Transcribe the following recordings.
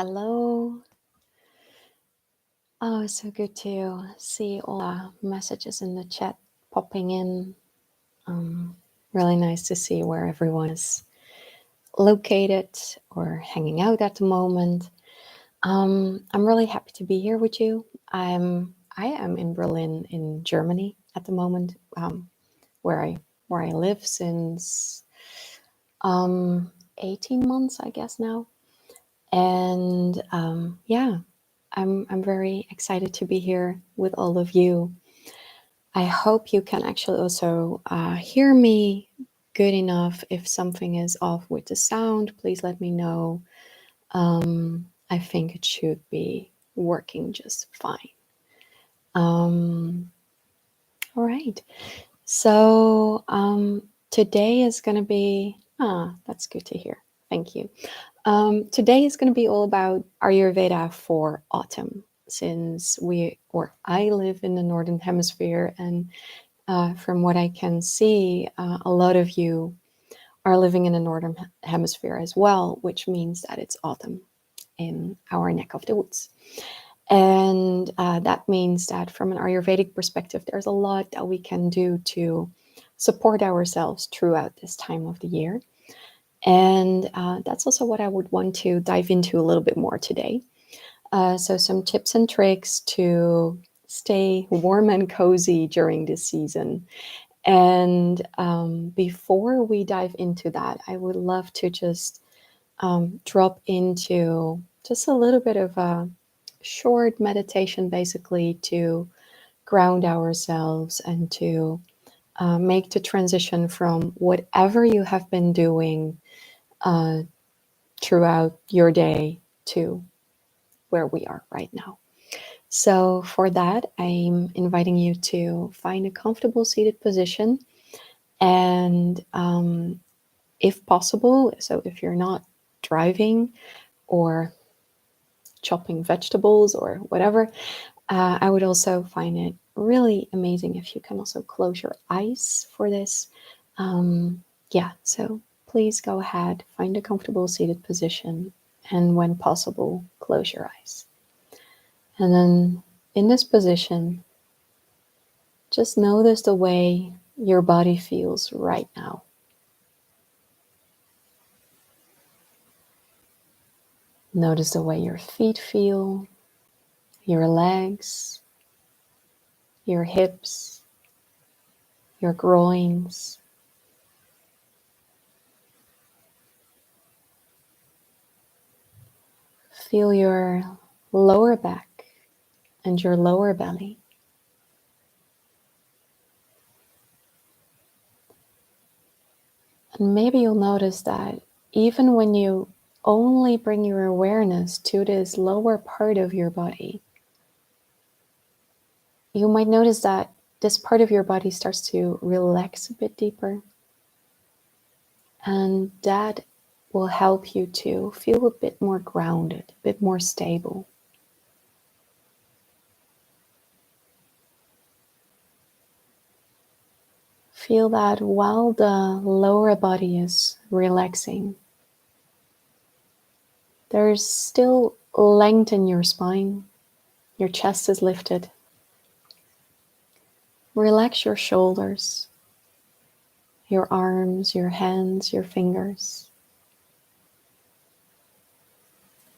Hello. Oh, it's so good to see all the messages in the chat popping in. Really nice to see where everyone is located or hanging out at the moment. I'm really happy to be here with you. I am in Berlin, in Germany at the moment, where I live since 18 months, I guess now. And yeah, I'm very excited to be here with all of you. I hope you can actually also hear me good enough. If something is off with the sound, please let me know. I think it should be working just fine. All right. So today is going to be, that's good to hear. Thank you. Today is going to be all about Ayurveda for autumn, since I live in the Northern Hemisphere, and from what I can see, a lot of you are living in the Northern Hemisphere as well, which means that it's autumn in our neck of the woods. And that means that from an Ayurvedic perspective, there's a lot that we can do to support ourselves throughout this time of the year. And that's also what I would want to dive into a little bit more today. So some tips and tricks to stay warm and cozy during this season. And before we dive into that, I would love to just drop into just a little bit of a short meditation, basically to ground ourselves and to make the transition from whatever you have been doing throughout your day to where we are right now. So for that, I'm inviting you to find a comfortable seated position. And if possible, so if you're not driving or chopping vegetables or whatever, I would also find it really amazing if you can also close your eyes for this. Yeah, so please go ahead, find a comfortable seated position, and when possible, close your eyes. And then in this position, just notice the way your body feels right now. Notice the way your feet feel, your legs, your hips, your groins. Feel your lower back and your lower belly. And maybe you'll notice that even when you only bring your awareness to this lower part of your body, you might notice that this part of your body starts to relax a bit deeper. And that will help you to feel a bit more grounded, a bit more stable. Feel that while the lower body is relaxing, there's still length in your spine. Your chest is lifted. Relax your shoulders, your arms, your hands, your fingers.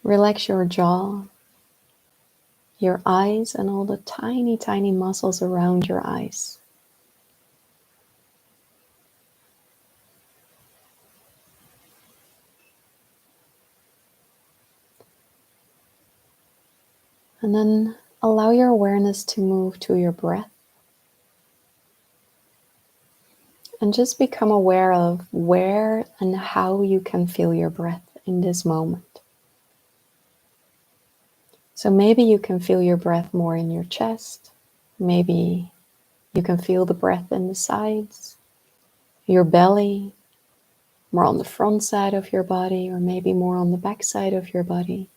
Relax your jaw, your eyes, and all the tiny, tiny muscles around your eyes. And then allow your awareness to move to your breath. And just become aware of where and how you can feel your breath in this moment. So maybe you can feel your breath more in your chest. Maybe you can feel the breath in the sides, your belly, more on the front side of your body, or maybe more on the back side of your body.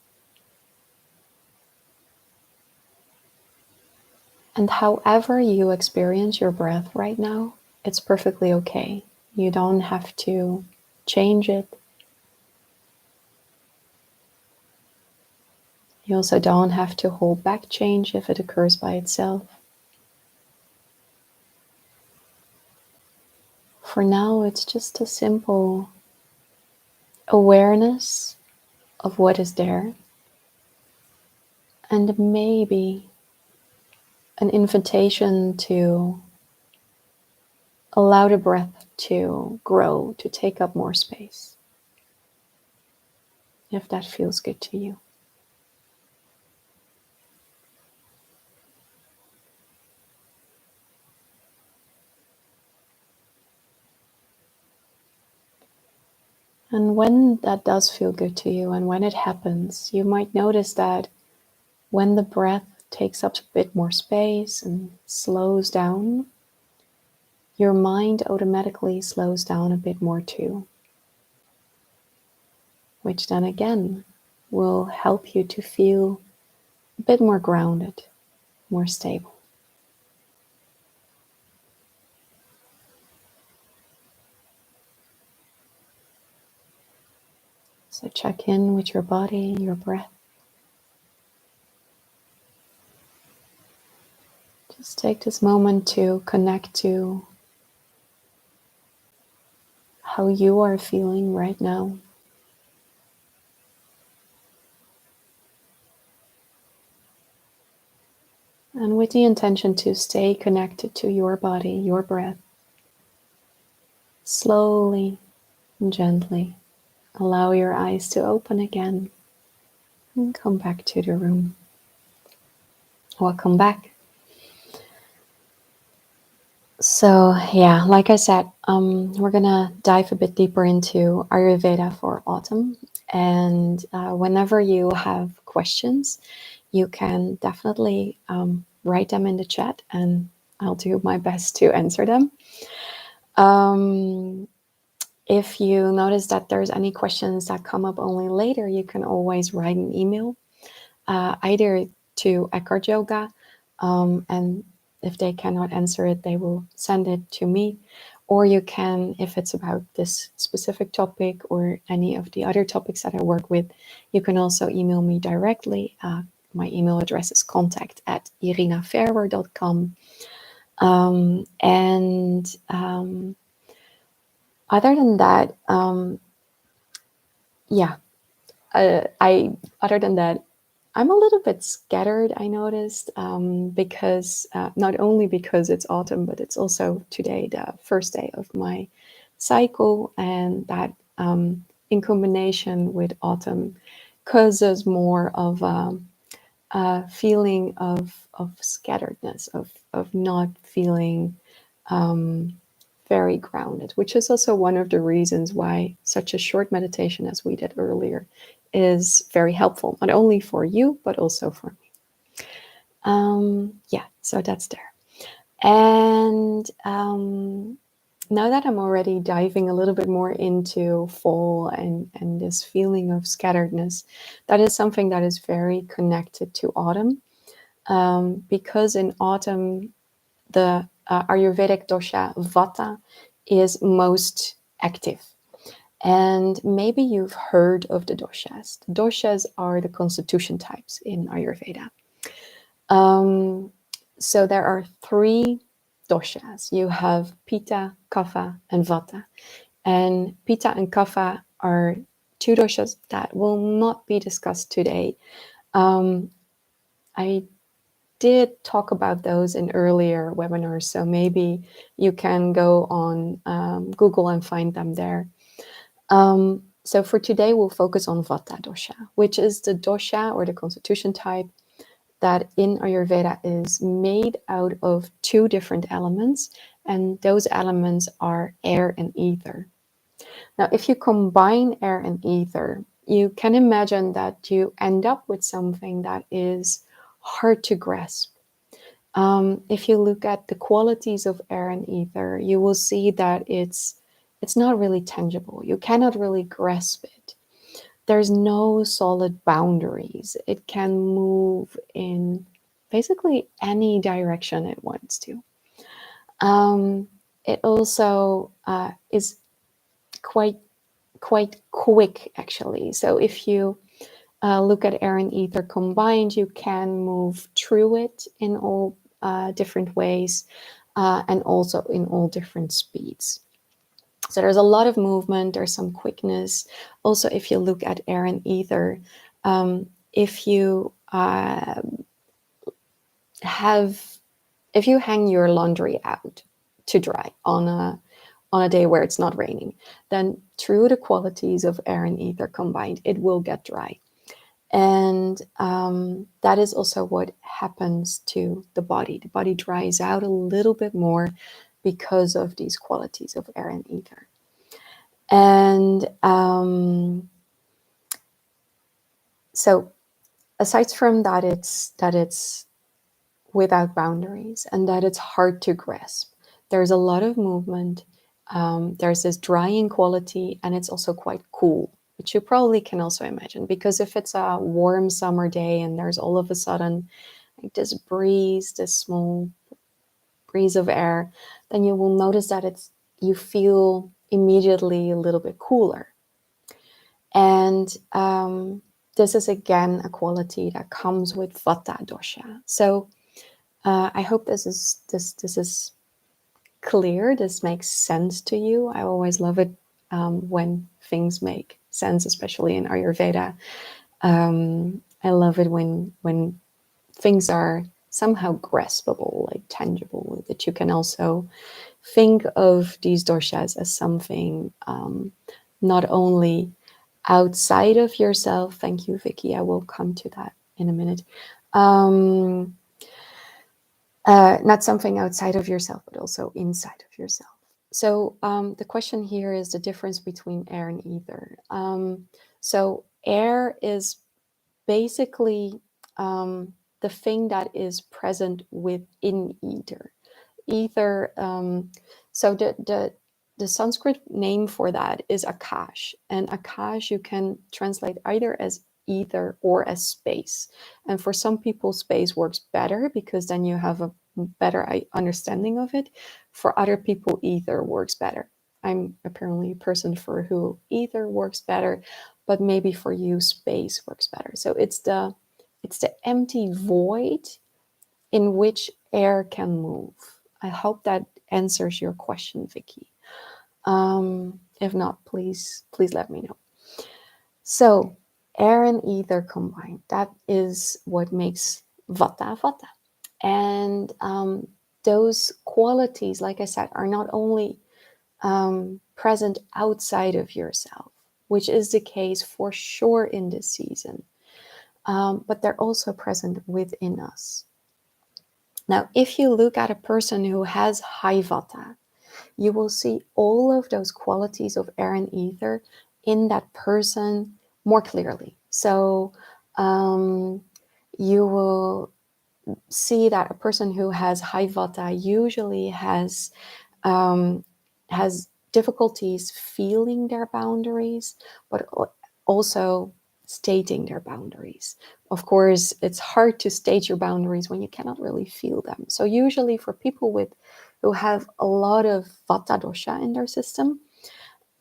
And however you experience your breath right now, it's perfectly okay. You don't have to change it. You also don't have to hold back change if it occurs by itself. For now, it's just a simple awareness of what is there, and maybe an invitation to allow the breath to grow, to take up more space, if that feels good to you. And when that does feel good to you, and when it happens, you might notice that when the breath takes up a bit more space and slows down, your mind automatically slows down a bit more too, which then again will help you to feel a bit more grounded, more stable. So check in with your body, your breath. Just take this moment to connect to how you are feeling right now. And with the intention to stay connected to your body, your breath, slowly and gently allow your eyes to open again and come back to the room. Welcome back. So yeah, like I said, we're gonna dive a bit deeper into Ayurveda for autumn. And whenever you have questions, you can definitely write them in the chat, and I'll do my best to answer them. If you notice that there's any questions that come up only later, you can always write an email, either to EkhartYoga, and if they cannot answer it, they will send it to me. Or you can, if it's about this specific topic or any of the other topics that I work with, you can also email me directly. My email address is contact@irinaverwer.com. Other than that, other than that, I'm a little bit scattered, I noticed, because not only because it's autumn, but it's also today the first day of my cycle, and that in combination with autumn causes more of a feeling of scatteredness, of not feeling very grounded, which is also one of the reasons why such a short meditation as we did earlier is very helpful, not only for you, but also for me. Yeah, so that's there. And now that I'm already diving a little bit more into fall and this feeling of scatteredness, that is something that is very connected to autumn, because in autumn, the Ayurvedic dosha Vata is most active. And maybe you've heard of the doshas. The doshas are the constitution types in Ayurveda. So there are 3 doshas. You have Pitta, Kapha, and Vata. And Pitta and Kapha are 2 doshas that will not be discussed today. I did talk about those in earlier webinars, so maybe you can go on Google and find them there. So for today, we'll focus on Vata dosha, which is the dosha or the constitution type that in Ayurveda is made out of 2 different elements, and those elements are air and ether. Now, if you combine air and ether, you can imagine that you end up with something that is hard to grasp. If you look at the qualities of air and ether, you will see that it's not really tangible. You cannot really grasp it. There's no solid boundaries. It can move in basically any direction it wants to. It also is quite quick, actually. So if you look at air and ether combined, you can move through it in all different ways, and also in all different speeds. So there's a lot of movement, there's some quickness. Also, if you look at air and ether, if you hang your laundry out to dry on a day where it's not raining, then through the qualities of air and ether combined, it will get dry. And that is also what happens to the body. The body dries out a little bit more because of these qualities of air and ether. And so aside from that, it's without boundaries and that it's hard to grasp. There's a lot of movement. There's this drying quality, and it's also quite cool, which you probably can also imagine, because if it's a warm summer day and there's all of a sudden like this breeze, this small breeze of air, then you will notice that you feel immediately a little bit cooler. And this is again a quality that comes with Vata dosha. So I hope this is clear. This makes sense to you. I always love it when things make sense, especially in Ayurveda. I love it when things are somehow graspable, like tangible, that you can also think of these doshas as something not only outside of yourself. Thank you, Vicky. I will come to that in a minute. Not something outside of yourself, but also inside of yourself. So the question here is the difference between air and ether. So air is basically the thing that is present within ether. Ether. So the Sanskrit name for that is Akash, and Akash you can translate either as ether or as space. And for some people, space works better because then you have a better understanding of it. For other people, ether works better. I'm apparently a person for who ether works better, but maybe for you, space works better. So it's the empty void in which air can move. I hope that answers your question, Vicky. If not, please let me know. So air and ether combined, that is what makes Vata Vata. And those qualities, like I said, are not only present outside of yourself, which is the case for sure in this season, but they're also present within us. Now, if you look at a person who has high Vata, you will see all of those qualities of air and ether in that person more clearly. So you will see that a person who has high Vata usually has difficulties feeling their boundaries, but also stating their boundaries. Of course, it's hard to state your boundaries when you cannot really feel them. So usually for people who have a lot of Vata dosha in their system,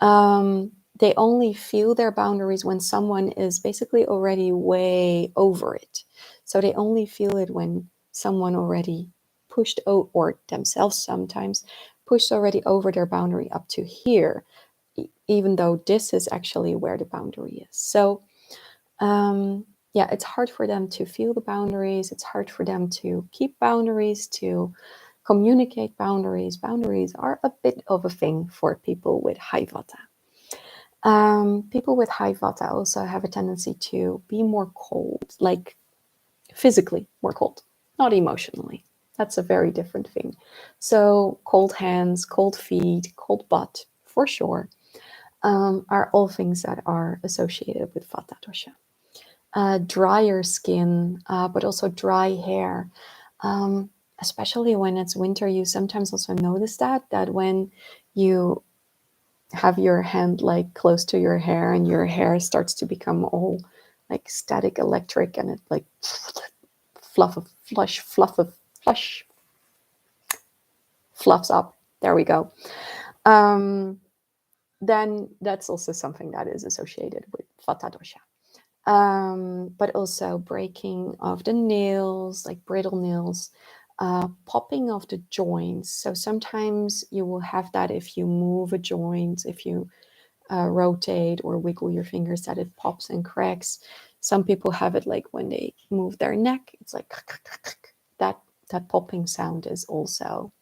they only feel their boundaries when someone is basically already way over it. So they only feel it when someone already pushed or themselves sometimes pushed already over their boundary up to here, even though this is actually where the boundary is. So yeah, it's hard for them to feel the boundaries. It's hard for them to keep boundaries, to communicate boundaries. Boundaries are a bit of a thing for people with high Vata. People with high Vata also have a tendency to be more cold, like physically more cold, not emotionally. That's a very different thing. So cold hands, cold feet, cold butt, for sure, are all things that are associated with Vata dosha. Drier skin, but also dry hair. Especially when it's winter, you sometimes also notice that when you have your hand like close to your hair and your hair starts to become all like static electric and it like fluffs up. There we go. Then that's also something that is associated with Vata dosha. But also breaking of the nails, like brittle nails, popping of the joints. So sometimes you will have that if you move a joint, if you rotate or wiggle your fingers, that it pops and cracks. Some people have it like when they move their neck, it's like that. That popping sound is also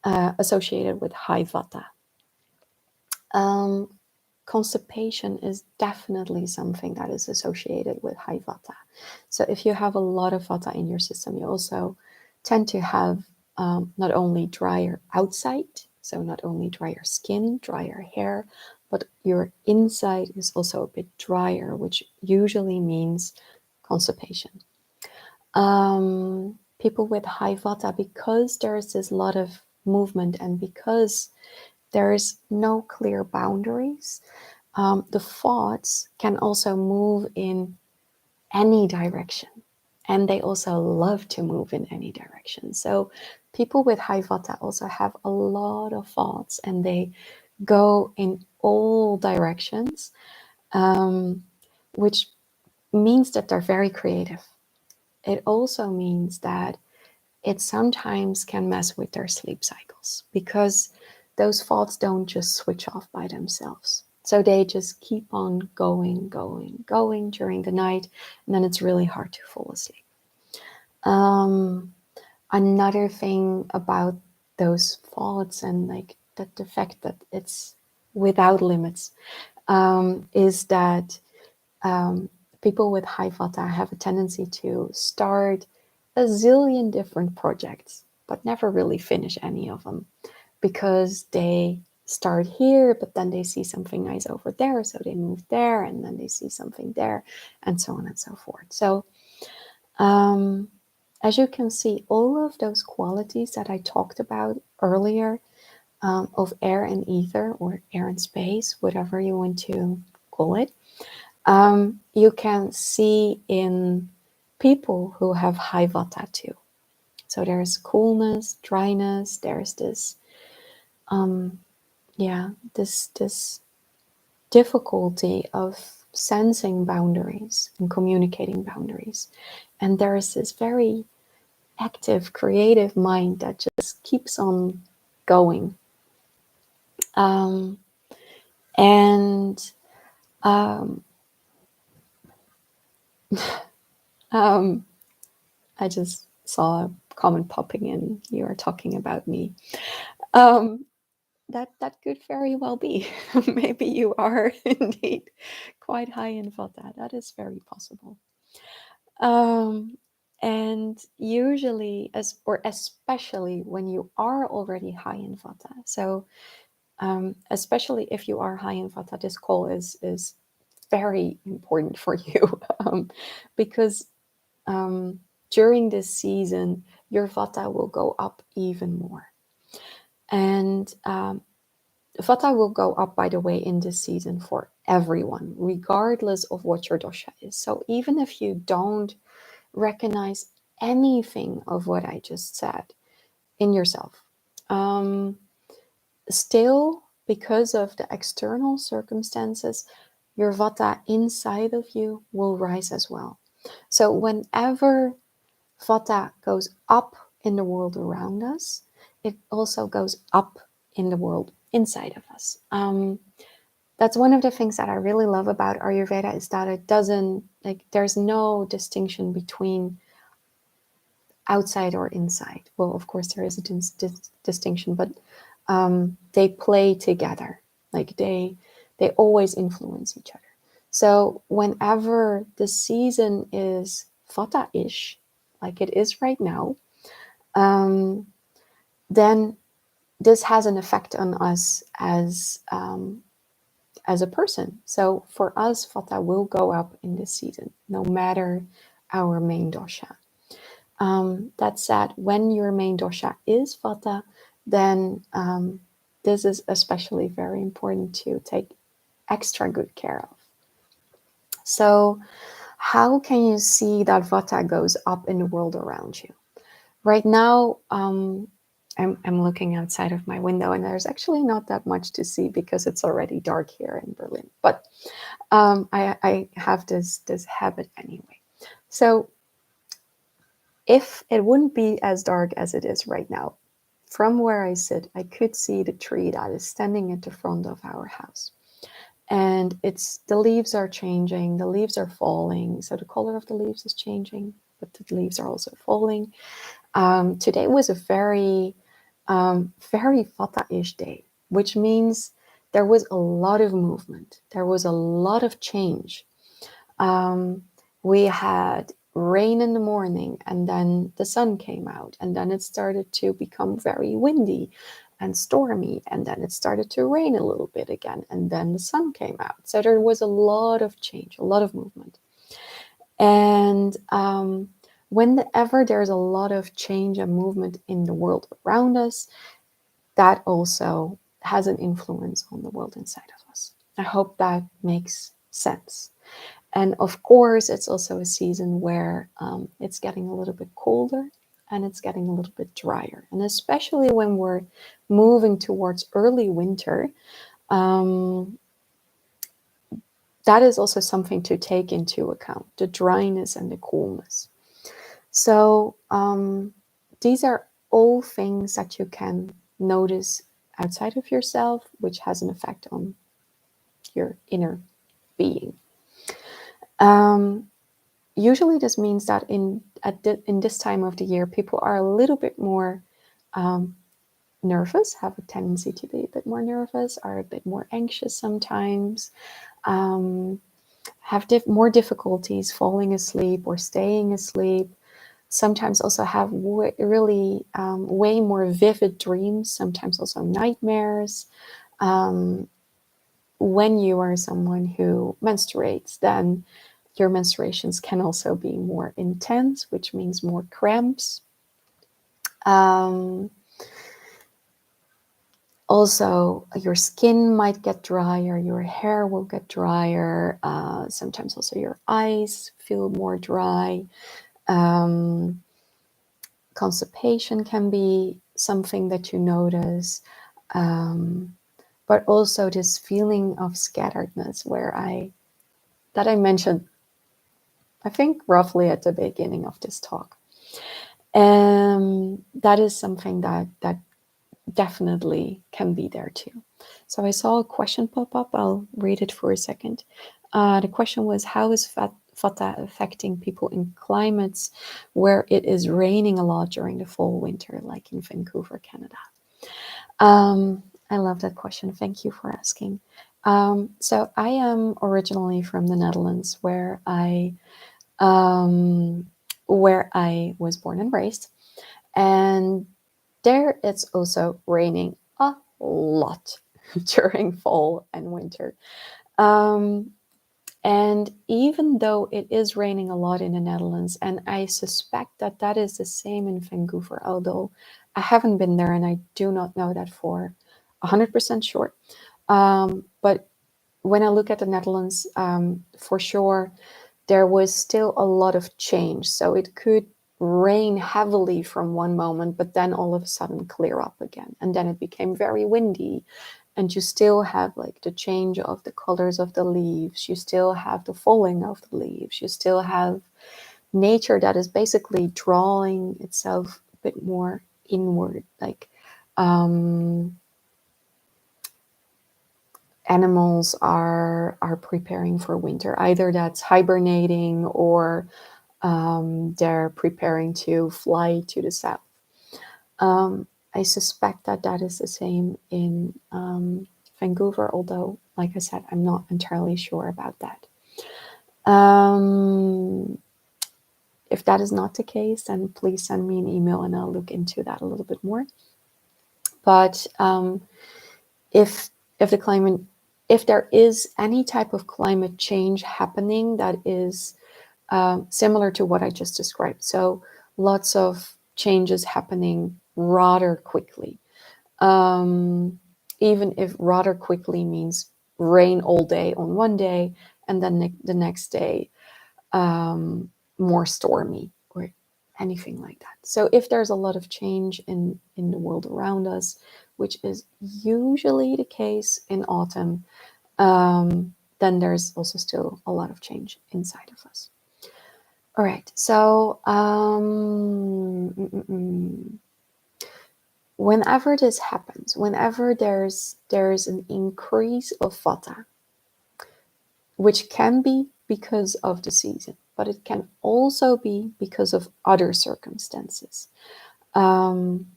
associated with high vata. Constipation is definitely something that is associated with high vata. So if you have a lot of vata in your system, you also tend to have not only drier outside, so not only drier skin, drier hair, but your inside is also a bit drier, which usually means constipation. People with high vata, because there's this lot of movement and because there's no clear boundaries, the thoughts can also move in any direction. And they also love to move in any direction. So people with high vata also have a lot of thoughts and they go in all directions, which means that they're very creative. It also means that it sometimes can mess with their sleep cycles because those thoughts don't just switch off by themselves. So they just keep on going during the night, and then it's really hard to fall asleep. Another thing about those thoughts and like the fact that it's without limits is that people with high vata have a tendency to start a zillion different projects, but never really finish any of them because they start here, but then they see something nice over there, so they move there, and then they see something there, and so on and so forth. So, as you can see, all of those qualities that I talked about earlier of air and ether, or air and space, whatever you want to call it, you can see in people who have high vata too. So there's coolness, dryness, there's this, this difficulty of sensing boundaries and communicating boundaries. And there is this very active, creative mind that just keeps on going. And I just saw a comment popping in. You are talking about me. That could very well be. Maybe you are indeed quite high in Vata. That is very possible. And usually, especially when you are already high in Vata. So, especially if you are high in Vata, this call is very important for you because during this season, your Vata will go up even more. And Vata will go up, by the way, in this season for everyone, regardless of what your dosha is. So even if you don't recognize anything of what I just said in yourself, still, because of the external circumstances, your Vata inside of you will rise as well. So whenever Vata goes up in the world around us, it also goes up in the world inside of us. That's one of the things that I really love about Ayurveda is that it doesn't, like, there's no distinction between outside or inside. Well, of course, there is a distinction, but they play together. Like they always influence each other. So whenever the season is Vata-ish, like it is right now, then this has an effect on us as a person. So for us, Vata will go up in this season, no matter our main dosha. That said, when your main dosha is Vata, then this is especially very important to take extra good care of. So how can you see that Vata goes up in the world around you? Right now, I'm looking outside of my window, and there's actually not that much to see because it's already dark here in Berlin. But I have this habit anyway. So if it wouldn't be as dark as it is right now, from where I sit, I could see the tree that is standing at the front of our house. And the leaves are changing, the leaves are falling. So the color of the leaves is changing, but the leaves are also falling. Today was a very Vata-ish day, which means there was a lot of movement. There was a lot of change. We had rain in the morning, and then the sun came out, and then it started to become very windy and stormy, and then it started to rain a little bit again, and then the sun came out. So there was a lot of change, a lot of movement. And whenever there's a lot of change and movement in the world around us, that also has an influence on the world inside of us. I hope that makes sense. And of course, it's also a season where it's getting a little bit colder and it's getting a little bit drier. And especially when we're moving towards early winter, that is also something to take into account, the dryness and the coolness. So these are all things that you can notice outside of yourself, which has an effect on your inner being. Usually this means that in this time of the year, people are a little bit more nervous, have a tendency to be a bit more nervous, are a bit more anxious sometimes, have more difficulties falling asleep or staying asleep. Sometimes also have really way more vivid dreams, sometimes also nightmares. When you are someone who menstruates, then your menstruations can also be more intense, which means more cramps. Also, your skin might get drier, your hair will get drier. Sometimes also your eyes feel more dry. Constipation can be something that you notice. But also this feeling of scatteredness that I mentioned, I think roughly at the beginning of this talk. That is something that definitely can be there too. So I saw a question pop up. I'll read it for a second. The question was, how is Vata affecting people in climates where it is raining a lot during the fall, winter, like in Vancouver, Canada? I love that question. Thank you for asking. So I am originally from the Netherlands, where I was born and raised, and there it's also raining a lot during fall and winter. And even though it is raining a lot in the Netherlands, and I suspect that that is the same in Vancouver, although I haven't been there and I do not know that for 100% sure. But when I look at the Netherlands, for sure, there was still a lot of change. So it could rain heavily from one moment, but then all of a sudden clear up again. And then it became very windy. And you still have like the change of the colors of the leaves. You still have the falling of the leaves. You still have nature that is basically drawing itself a bit more inward. Like animals are preparing for winter. Either that's hibernating or they're preparing to fly to the south. I suspect that that is the same in Vancouver, although, like I said, I'm not entirely sure about that. If that is not the case, then please send me an email and I'll look into that a little bit more. But if there is any type of climate change happening that is similar to what I just described, so lots of changes happening rather quickly. Even if rather quickly means rain all day on one day, and then the next day more stormy, or anything like that. So if there's a lot of change in the world around us, which is usually the case in autumn, then there's also still a lot of change inside of us. All right, so whenever this happens, whenever there's an increase of Vata, which can be because of the season, but it can also be because of other circumstances. I'll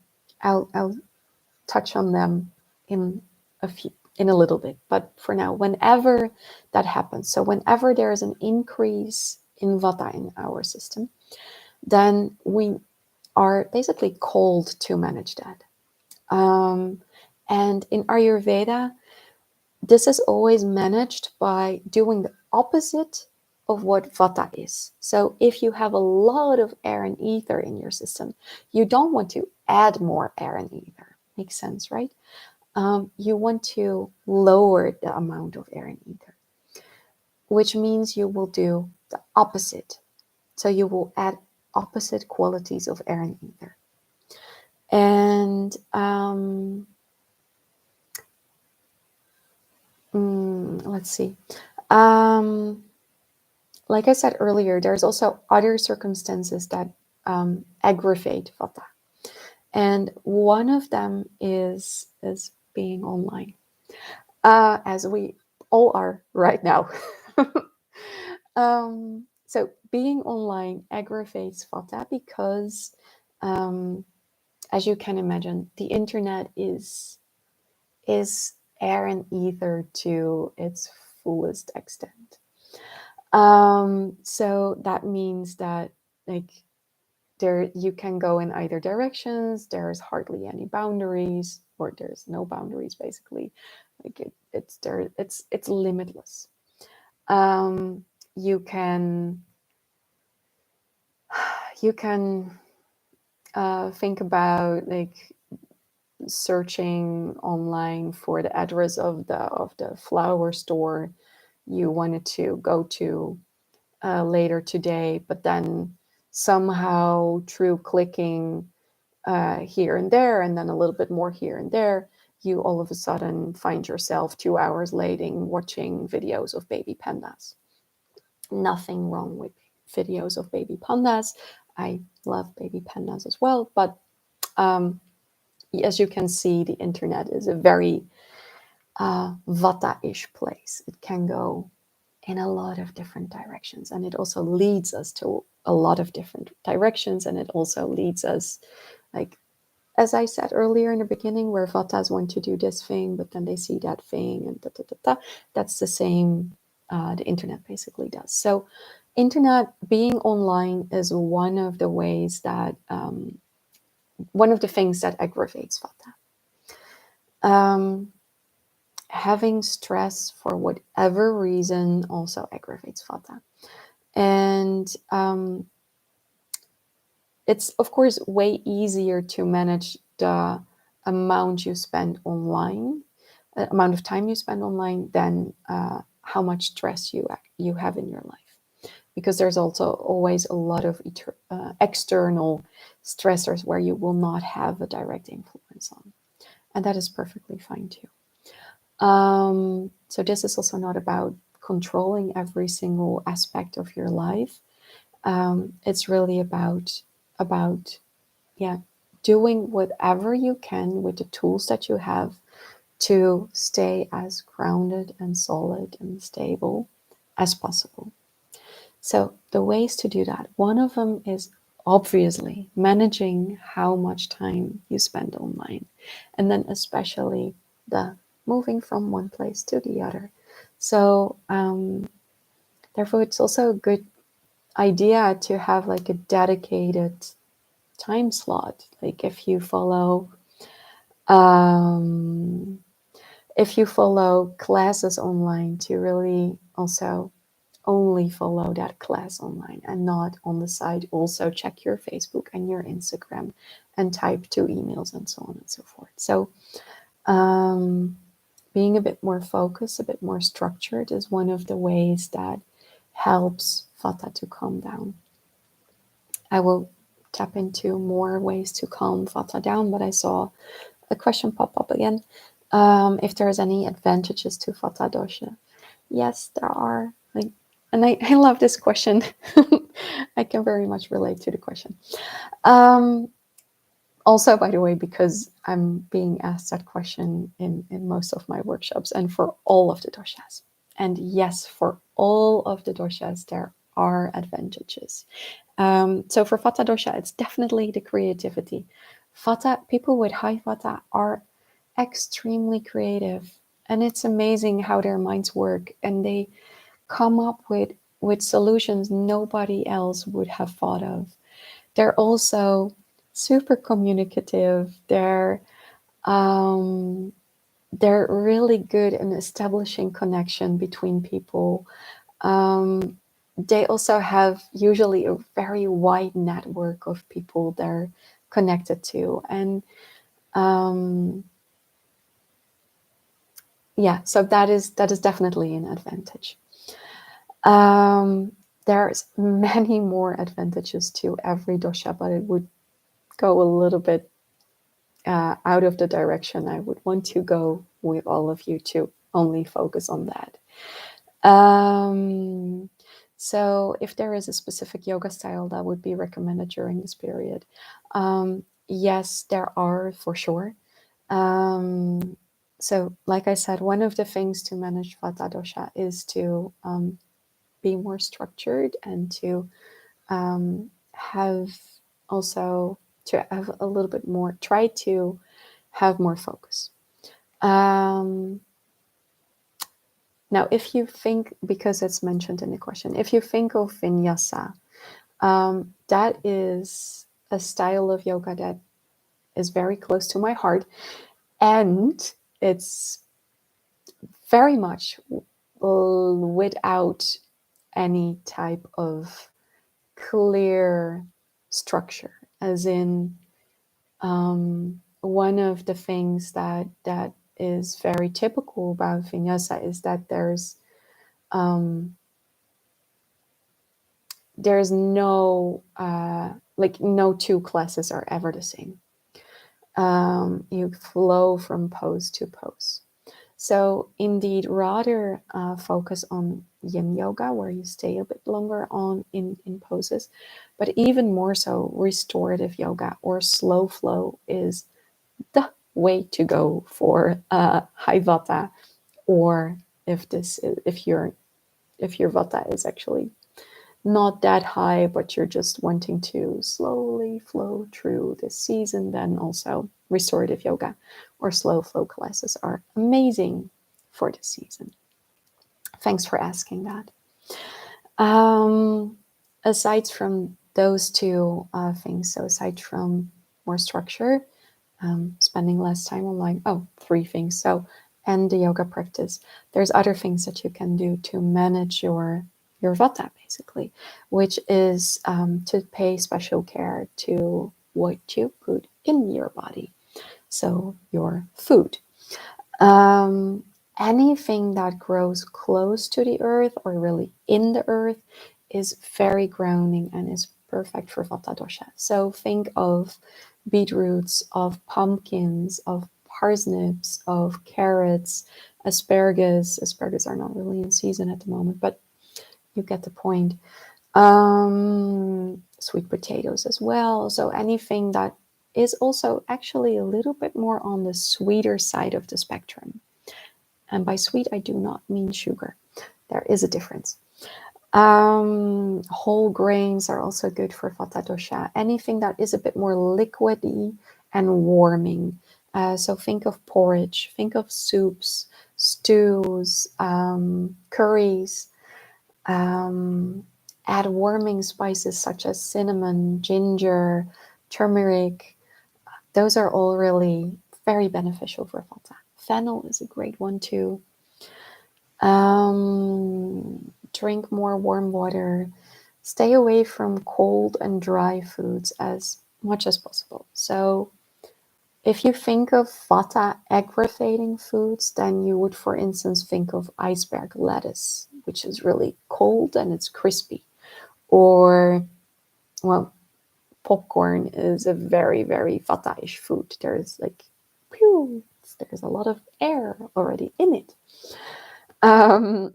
touch on them in a little bit, but for now, whenever that happens, so whenever there is an increase in Vata in our system, then we are basically called to manage that. And in Ayurveda, this is always managed by doing the opposite of what Vata is. So if you have a lot of air and ether in your system, you don't want to add more air and ether. Makes sense, right? You want to lower the amount of air and ether, which means you will do the opposite. So you will add opposite qualities of air and ether. And let's see. Like I said earlier, there's also other circumstances that aggravate Vata. And one of them is being online, as we all are right now. So being online aggravates Vata because, as you can imagine, the internet is air and ether to its fullest extent. So that means that, like, there you can go in either directions. There's hardly any boundaries, or there's no boundaries basically. Like it's limitless. You can think about, like, searching online for the address of the flower store you wanted to go to later today, but then somehow through clicking here and there, and then a little bit more here and there, you all of a sudden find yourself 2 hours later watching videos of baby pandas. Nothing wrong with videos of baby pandas. I love baby pandas as well, but as you can see, the internet is a very Vata-ish place. It can go in a lot of different directions, and it also leads us to a lot of different directions, and it also leads us, like, as I said earlier in the beginning, where Vatas want to do this thing, but then they see that thing, and that's the same the internet basically does. So internet, being online, is one of the ways that one of the things that aggravates Vata. Having stress for whatever reason also aggravates Vata. And it's, of course, way easier to manage the amount you spend online, amount of time you spend online, than how much stress you have in your life. Because there's also always a lot of external stressors where you will not have a direct influence on. And that is perfectly fine too. So this is also not about controlling every single aspect of your life. It's really about doing whatever you can with the tools that you have to stay as grounded and solid and stable as possible. So the ways to do that, one of them is obviously managing how much time you spend online, and then especially the moving from one place to the other. So therefore, it's also a good idea to have, like, a dedicated time slot. Like, if you follow classes online, to really also only follow that class online, and not on the side also check your Facebook and your Instagram and type 2 emails and so on and so forth. So being a bit more focused, a bit more structured, is one of the ways that helps Vata to calm down. I will tap into more ways to calm Vata down, but I saw a question pop up again. If there's any advantages to Vata dosha. Yes, there are. I love this question. I can very much relate to the question. Also, by the way, because I'm being asked that question in most of my workshops and for all of the doshas. And yes, for all of the doshas, there are advantages. So for Vata dosha, it's definitely the creativity. Vata, people with high Vata are extremely creative. And it's amazing how their minds work. And they come up with solutions nobody else would have thought of. They're also super communicative. They're really good in establishing connection between people. They also have usually a very wide network of people they're connected to, and yeah, so that is definitely an advantage. There's many more advantages to every dosha, but it would go a little bit out of the direction I would want to go with all of you to only focus on that. So if there is a specific yoga style that would be recommended during this period, yes, there are for sure. So like I said, one of the things to manage Vata dosha is to be more structured and to have also to have a little bit more, try to have more focus. Now, if you think, because it's mentioned in the question, if you think of vinyasa, that is a style of yoga that is very close to my heart, and it's very much without any type of clear structure, as in one of the things that is very typical about vinyasa is that there's no no two classes are ever the same. You flow from pose to pose. So indeed, rather focus on yin yoga, where you stay a bit longer on in poses, but even more so, restorative yoga or slow flow is the way to go for high Vata, or if your Vata is actually not that high, but you're just wanting to slowly flow through this season, then also restorative yoga or slow flow classes are amazing for this season. Thanks for asking that. Aside from those two things, so aside from more structure, spending less time on three things. So, and the yoga practice, there's other things that you can do to manage your Vata, basically, which is to pay special care to what you put in your body. So your food. Anything that grows close to the earth or really in the earth is very grounding and is perfect for Vata dosha. So think of beetroots, of pumpkins, of parsnips, of carrots, asparagus. Asparagus are not really in season at the moment, but you get the point. Sweet potatoes as well. So anything that is also actually a little bit more on the sweeter side of the spectrum. And by sweet, I do not mean sugar. There is a difference. Whole grains are also good for Vata dosha. Anything that is a bit more liquidy and warming. So think of porridge, think of soups, stews, curries. Add warming spices such as cinnamon, ginger, turmeric. Those are all really very beneficial for Vata. Fennel is a great one too. Drink more warm water. Stay away from cold and dry foods as much as possible. So if you think of Vata aggravating foods, then you would, for instance, think of iceberg lettuce, which is really cold and it's crispy. Or, well, popcorn is a very, very Vata-ish food. There's like, there's a lot of air already in it. And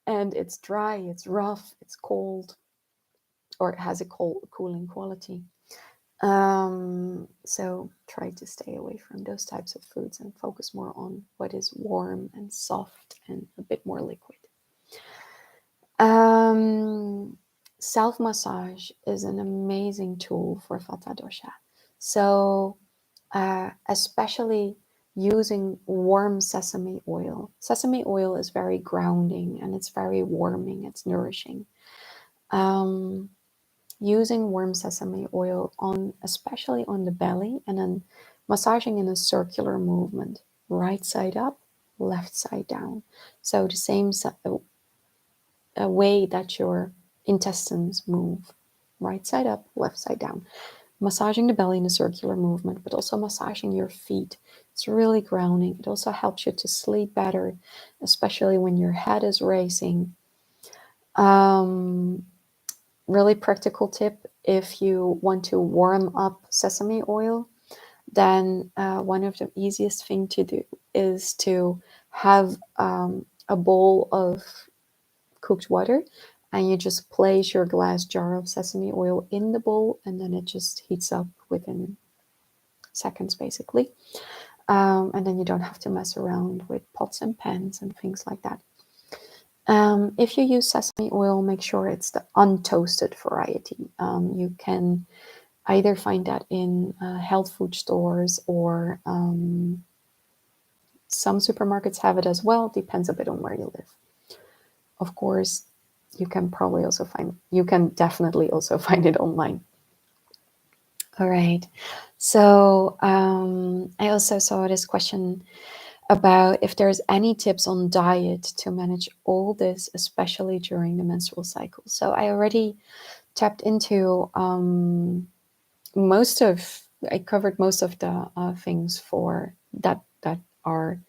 it's dry, it's rough, it's cold, or it has a cooling quality. So try to stay away from those types of foods and focus more on what is warm and soft and a bit more liquid. Self-massage is an amazing tool for Vata dosha. So especially using warm sesame oil. Sesame oil is very grounding and it's very warming, it's nourishing. Using warm sesame oil especially on the belly, and then massaging in a circular movement, right side up, left side down. So the same way that your intestines move, right side up, left side down. Massaging the belly in a circular movement, but also massaging your feet. It's really grounding. It also helps you to sleep better, especially when your head is racing. Really practical tip, if you want to warm up sesame oil, then one of the easiest thing to do is to have a bowl of cooked water, and you just place your glass jar of sesame oil in the bowl, and then it just heats up within seconds basically. And then you don't have to mess around with pots and pans and things like that. If you use sesame oil, make sure it's the untoasted variety. You can either find that in health food stores, or some supermarkets have it as well. Depends a bit on where you live. Of course, you can definitely also find it online. All right. So I also saw this question about if there's any tips on diet to manage all this, especially during the menstrual cycle. So I already tapped into I covered most of the things for that are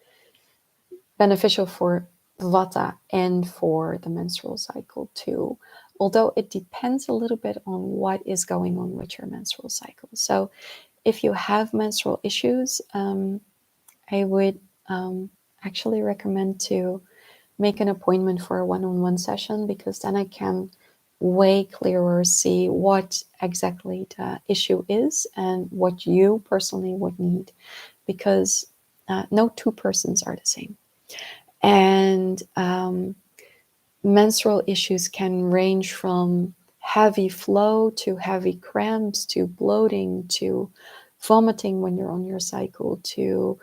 beneficial for Vata and for the menstrual cycle too. Although it depends a little bit on what is going on with your menstrual cycle. So if you have menstrual issues, I would actually recommend to make an appointment for a one-on-one session, because then I can way clearer see what exactly the issue is and what you personally would need, because no two persons are the same. And menstrual issues can range from heavy flow to heavy cramps to bloating to vomiting when you're on your cycle to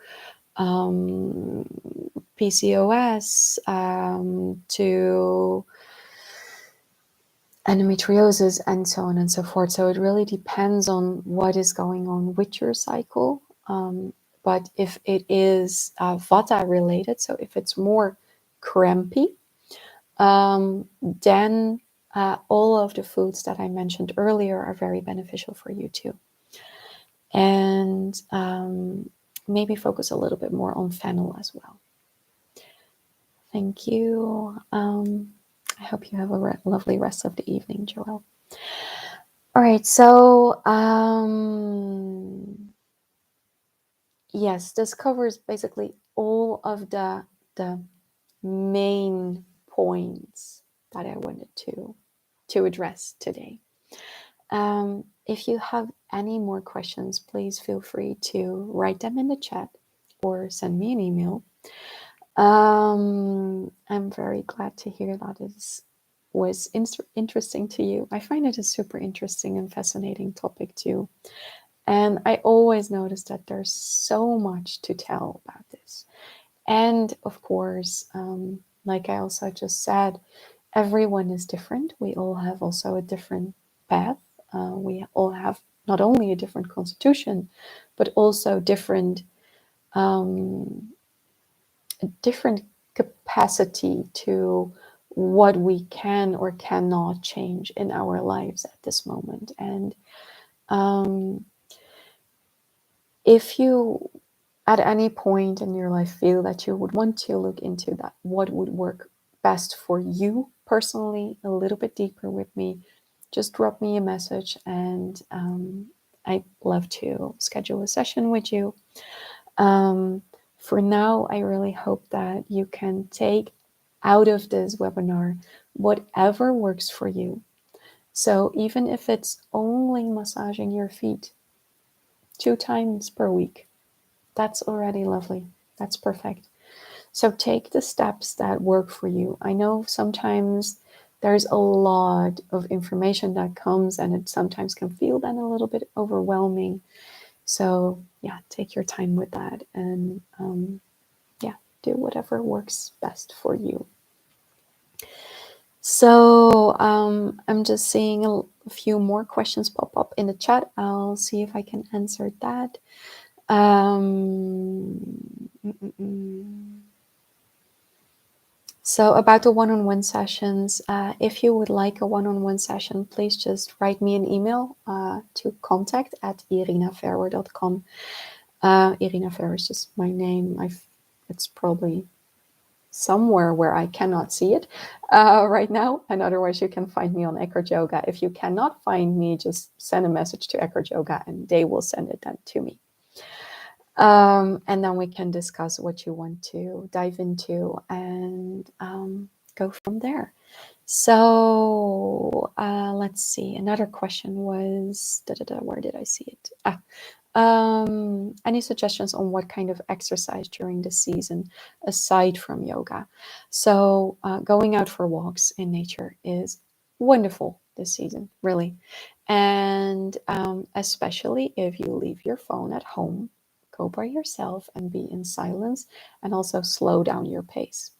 PCOS, to endometriosis, and so on and so forth. So it really depends on what is going on with your cycle. But if it is Vata related, so if it's more crampy, then all of the foods that I mentioned earlier are very beneficial for you too. And maybe focus a little bit more on fennel as well. Thank you. I hope you have a lovely rest of the evening, Joelle. All right, so yes, this covers basically all of the main points that I wanted to address today. If you have any more questions, please feel free to write them in the chat or send me an email. I'm very glad to hear that it was interesting to you. I find it a super interesting and fascinating topic too. And I always notice that there's so much to tell about this. And of course, like I also just said, everyone is different. We all have also a different path. We all have not only a different constitution, but also different capacity to what we can or cannot change in our lives at this moment. And if you at any point in your life feel that you would want to look into that, what would work best for you personally, a little bit deeper with me, just drop me a message, and I'd love to schedule a session with you. For now, I really hope that you can take out of this webinar whatever works for you. So even if it's only massaging your feet 2 times per week, that's already lovely. That's perfect. So take the steps that work for you. I know sometimes there's a lot of information that comes, and it sometimes can feel then a little bit overwhelming. So yeah, take your time with that, and do whatever works best for you. So I'm just seeing a few more questions pop up in the chat. I'll see if I can answer that. So about the one-on-one sessions, if you would like a one-on-one session, please just write me an email to contact@irinaverwer.com. Irina Verwer is just my name. It's probably somewhere where I cannot see it right now, and otherwise you can find me on EkhartYoga. If you cannot find me, just send a message to EkhartYoga and they will send it then to me. And then we can discuss what you want to dive into and go from there. So let's see. Another question was, where did I see it? Any suggestions on what kind of exercise during the season aside from yoga? So going out for walks in nature is wonderful this season, really. And especially if you leave your phone at home, go by yourself and be in silence, and also slow down your pace.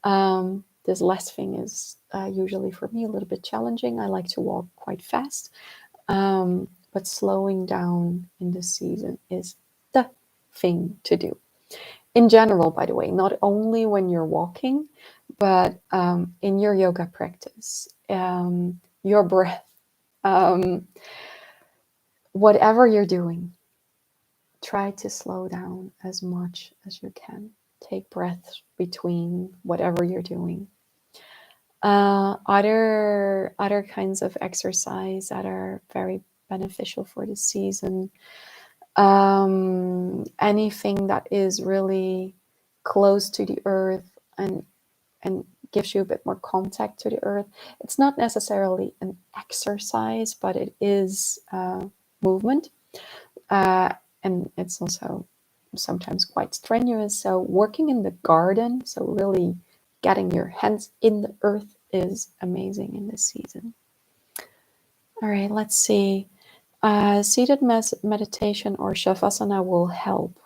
This last thing is usually for me a little bit challenging. I like to walk quite fast. But slowing down in this season is the thing to do. In general, by the way, not only when you're walking, but in your yoga practice, your breath, whatever you're doing, try to slow down as much as you can. Take breaths between whatever you're doing. Other kinds of exercise that are very beneficial for the season. Anything that is really close to the earth and gives you a bit more contact to the earth. It's not necessarily an exercise, but it is movement. And it's also sometimes quite strenuous. So working in the garden, so really getting your hands in the earth, is amazing in this season. All right, let's see. Seated meditation or shavasana will help?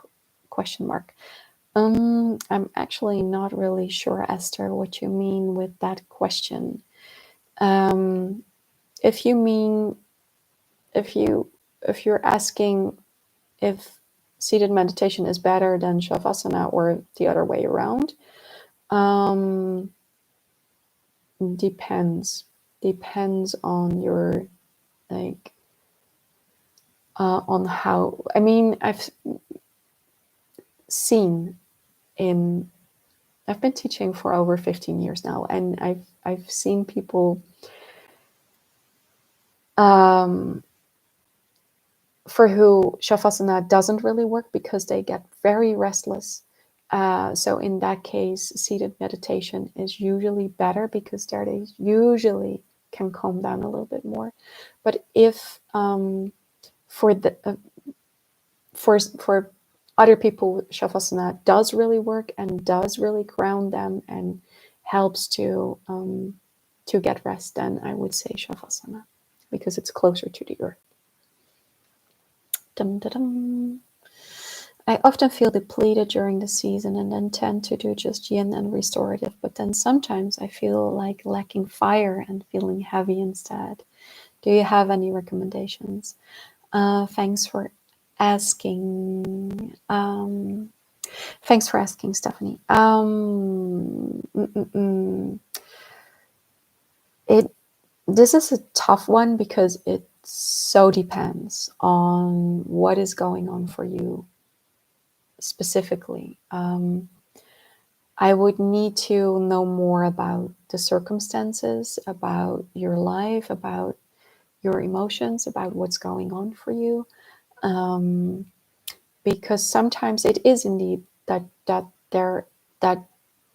Question mark. I'm actually not really sure, Esther, what you mean with that question. If you're asking if seated meditation is better than shavasana or the other way around, depends on your on how. I mean, I've been teaching for over 15 years now, and I've seen people for who shavasana doesn't really work because they get very restless. So in that case, seated meditation is usually better because there they usually can calm down a little bit more. But if for other people, shavasana does really work and does really ground them and helps to get rest, then I would say shavasana because it's closer to the earth. Dum, dum, dum. I often feel depleted during the season and then tend to do just yin and restorative, but then sometimes I feel like lacking fire and feeling heavy instead. Do you have any recommendations? Thanks for asking. Thanks for asking, Stephanie. This is a tough one because it so depends on what is going on for you specifically. I would need to know more about the circumstances, about your life, about your emotions, about what's going on for you. Because sometimes it is indeed that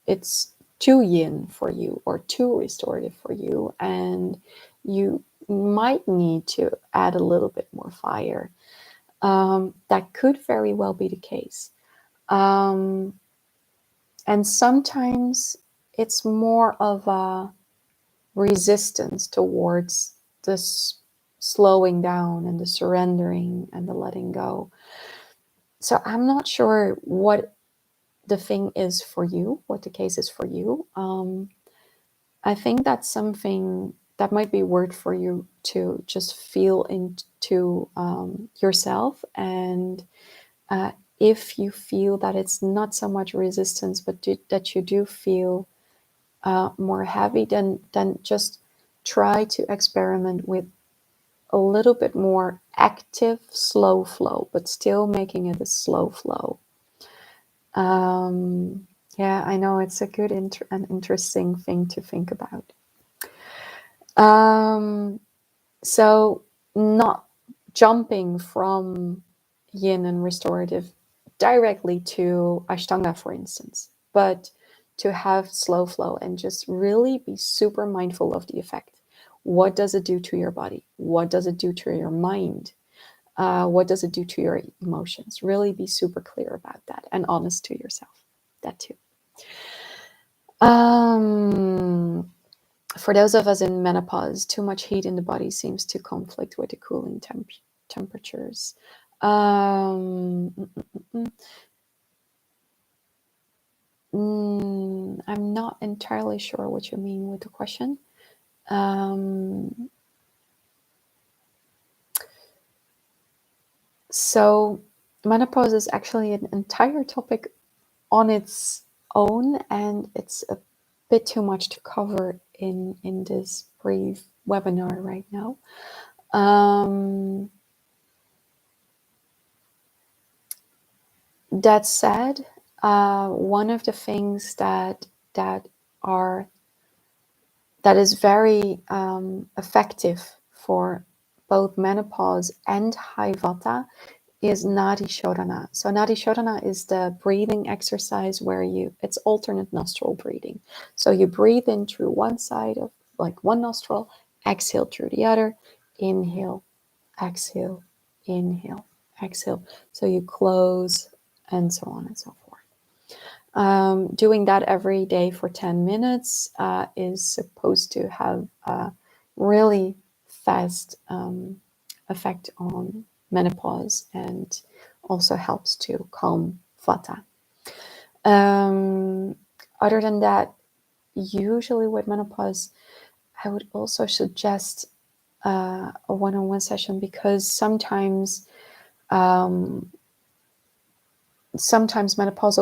it's too yin for you or too restorative for you, and you might need to add a little bit more fire. That could very well be the case. And sometimes it's more of a resistance towards this slowing down and the surrendering and the letting go. So I'm not sure what the thing is for you, what the case is for you. I think that's something that might be worth for you to just feel into yourself. And if you feel that it's not so much resistance, but that you do feel more heavy, then just try to experiment with a little bit more active, slow flow, but still making it a slow flow. Yeah, I know it's a good and interesting thing to think about. So not jumping from yin and restorative directly to Ashtanga, for instance, but to have slow flow and just really be super mindful of the effect. What does it do to your body? What does it do to your mind? What does it do to your emotions? Really be super clear about that and honest to yourself. That too. For those of us in menopause, too much heat in the body seems to conflict with the cooling temperatures. I'm not entirely sure what you mean with the question. So menopause is actually an entire topic on its own, and it's a bit too much to cover in this brief webinar right now. That said, one of the things that is very effective for both menopause and high Vata is Nadi Shodhana. So Nadi Shodhana is the breathing exercise where it's alternate nostril breathing. So you breathe in through one side of one nostril, exhale through the other, inhale, exhale, inhale, exhale. So you close and so on and so forth. Doing that every day for 10 minutes is supposed to have a really fast effect on menopause and also helps to calm Vata. Other than that, usually with menopause, I would also suggest a one-on-one session, because sometimes menopausal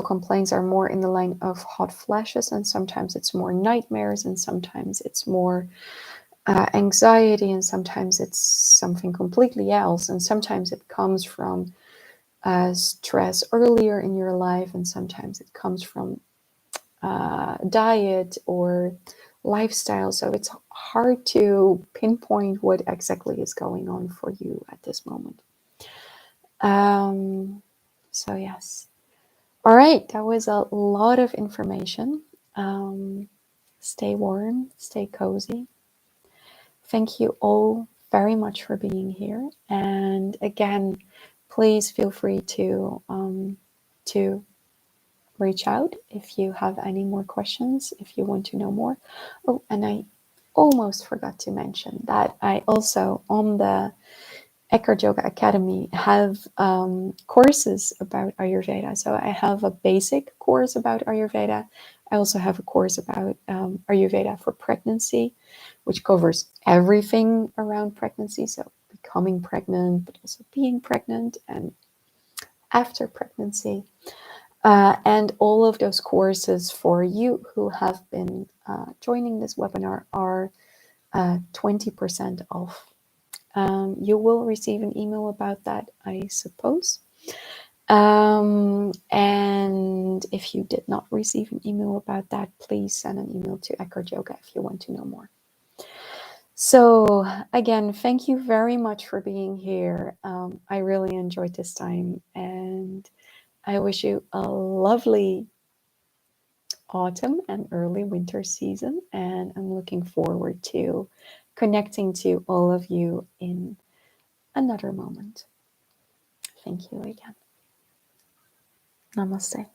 complaints are more in the line of hot flashes, and sometimes it's more nightmares, and sometimes it's more anxiety, and sometimes it's something completely else, and sometimes it comes from stress earlier in your life, and sometimes it comes from diet or lifestyle. So it's hard to pinpoint what exactly is going on for you at this moment. So yes. All right, that was a lot of information. Stay warm, stay cozy. Thank you all very much for being here. And again, please feel free to reach out if you have any more questions, if you want to know more. Oh, and I almost forgot to mention that I also, on the EkhartYoga Academy, have courses about Ayurveda. So I have a basic course about Ayurveda. I also have a course about Ayurveda for pregnancy, which covers everything around pregnancy. So becoming pregnant, but also being pregnant and after pregnancy. And all of those courses for you who have been joining this webinar are 20% off. You will receive an email about that, I suppose. And if you did not receive an email about that, please send an email to EkhartYoga if you want to know more. So, again, thank you very much for being here. I really enjoyed this time, and I wish you a lovely autumn and early winter season. And I'm looking forward to connecting to all of you in another moment. Thank you again. Namaste.